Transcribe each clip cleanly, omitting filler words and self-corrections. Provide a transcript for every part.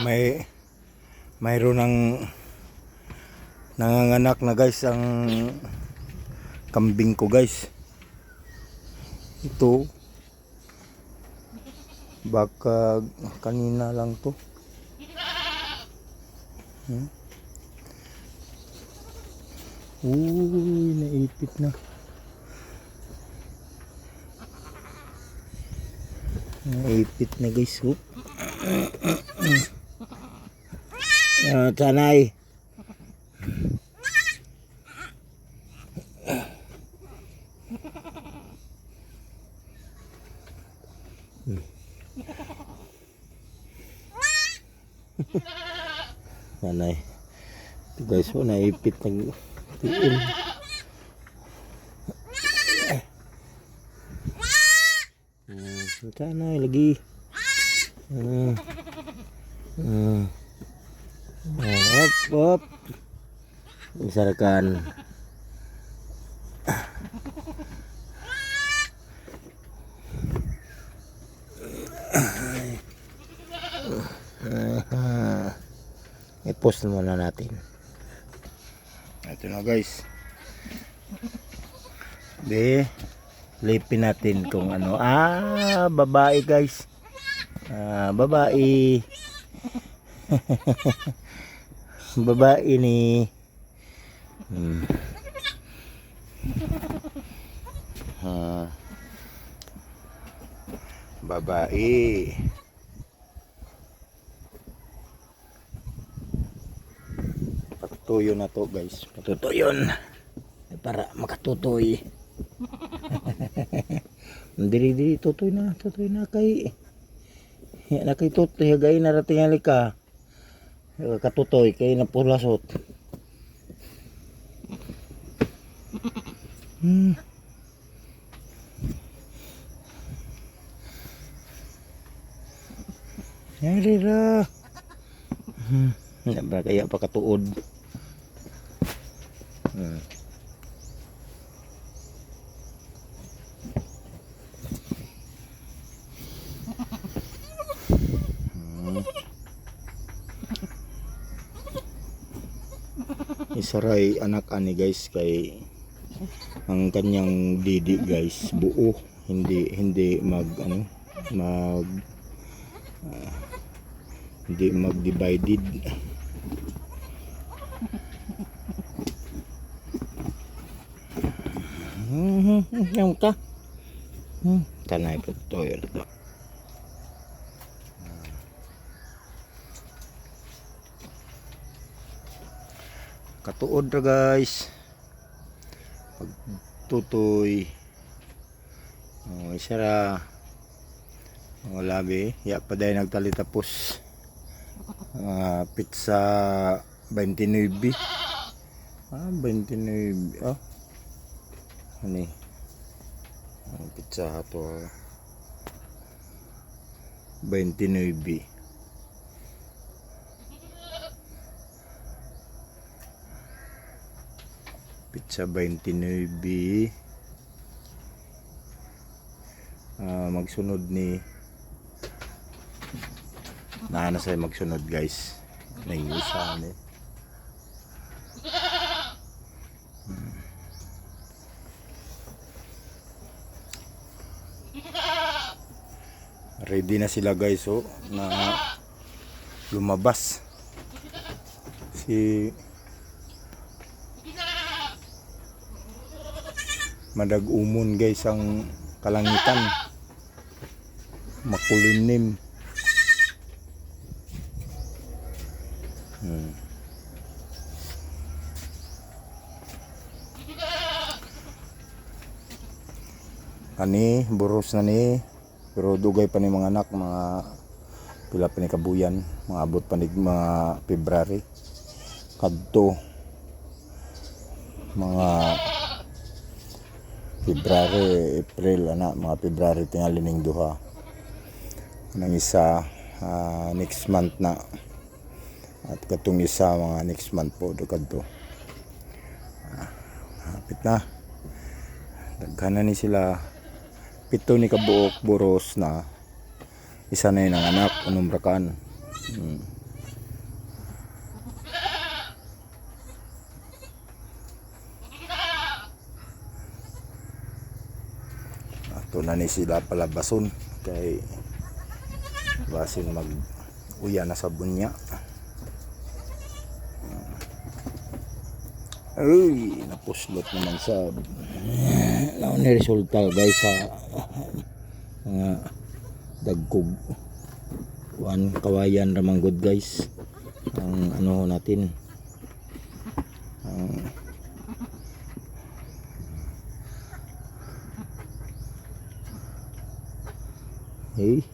may mayroon ng nanganganak na guys ang kambing ko guys. Ito baka kanina lang to. Uy, naipit na. Naipit na guys. Tanay. Tanay. Ito guys, naipit ng tiil. Tanay lagi. Hop. Misalkan i-post muna natin. Ito na guys. Lipin natin kung ano. Babae guys. Babae. Babae ni babae. Patutuyo na to guys. Patutuyon para makatutoy. Dili tutoy na kay tutoy gay na tingali ka. Katutoy kay napulasot. Yari ra. Ba kaya pa katuod. Isaray anak ani guys kay ang kanyang didi guys buo, hindi mag-divided. Yung ka tanay ko to yun. Katuod ra guys pagtutoy. Isa ra labi ya pa day nagtali tapos pizza 29 29 ani pizza to 29 pizza 29 magsunod ni na sa magsunod guys nangisa ni ready na sila guys na lumabas si madag-umon guys ang kalangitan makulinim. Ani buros na ni pero dugay pa ni mga anak mga pila pa ni kabuyan mga abot pa ni mga February kadto mga February, April mga February tingali ning duha nang isa next month na at katong isa mga next month po kadto hapit na daghan ni sila 7 ni kabuok buros na isa na yun ang anak anumbrakan Ito na ni sila palabason kay basin mag uya na sabon niya. Ay, napuslot naman sa naon ni resulta guys sa mga dagkog kawayan ramang good guys. Ang ano natin ang hey.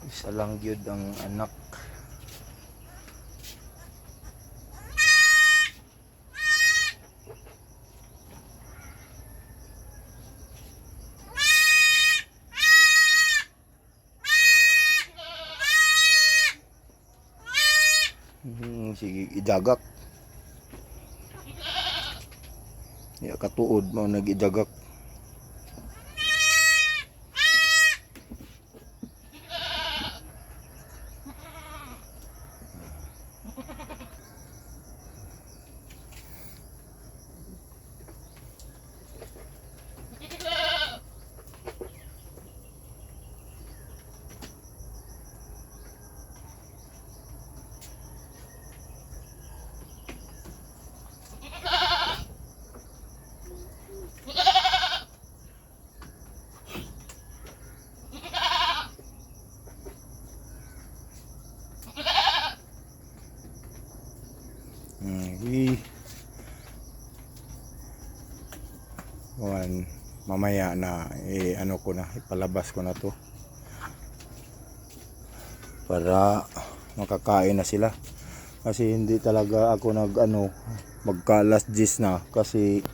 Isa lang yun ang anak. Sige idagak. Ya katuod mo nagidagak. Mamaya na ano ko na ipalabas ko na to para makakain na sila kasi hindi talaga ako nag ano magka last gis na kasi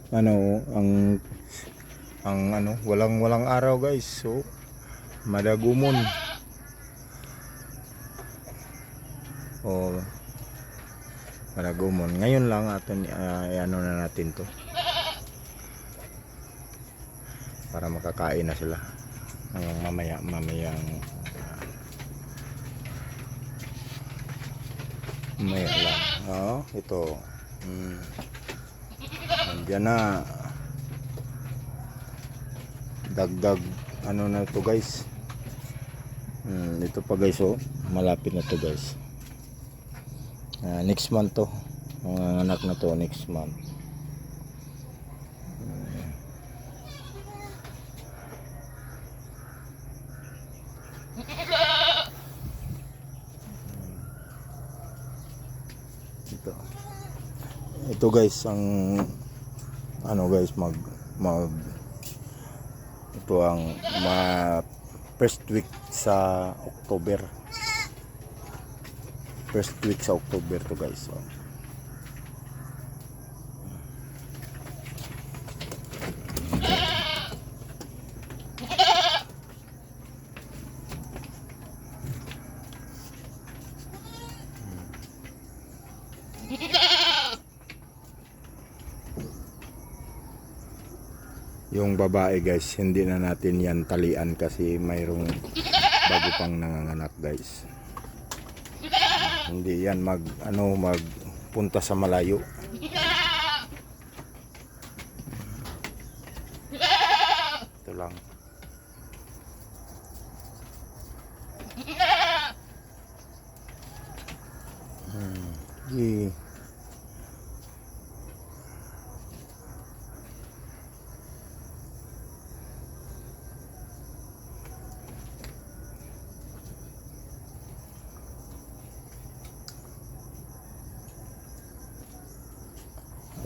ano ang ano walang araw guys, so madagumon. Madagumon ngayon lang aton ano na natin to para makakain na sila hanggang mamayang mamaya lang. Ito nandiyan na dagdag ano na to guys. Ito pa guys, malapit na to guys. Next month to mga anak na to, next month. Ito guys ang ano guys mag ito ang first week sa October. First week sa October to guys. Yung babae guys, hindi na natin yan talian kasi mayroong bago pang nanganganak guys. Hindi yan magpunta sa malayo. Ito lang.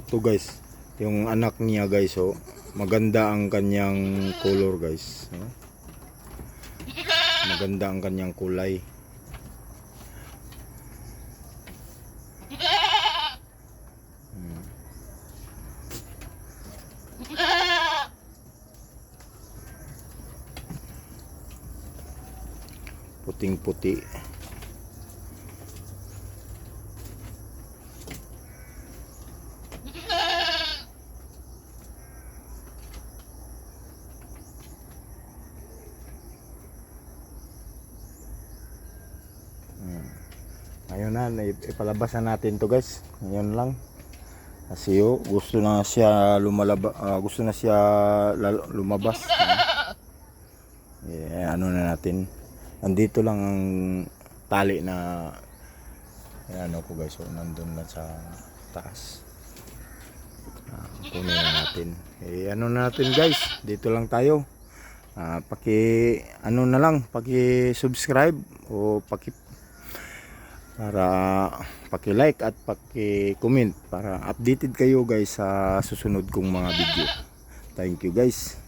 Ito guys, yung anak niya guys, maganda ang kanyang color guys. Maganda ang kanyang kulay. puting puti. Ayun na, ipalabas na natin to guys. Ngayon lang. Kasi gusto na siya gusto na siya lumabas. Ano na natin. Andito lang ang tali na ano ko guys. So, nandun na sa taas. Kunin na natin. Ano na natin guys. Dito lang tayo. Ano na lang. Paki-subscribe o para paki-like at paki-comment para updated kayo guys sa susunod kong mga video. Thank you guys.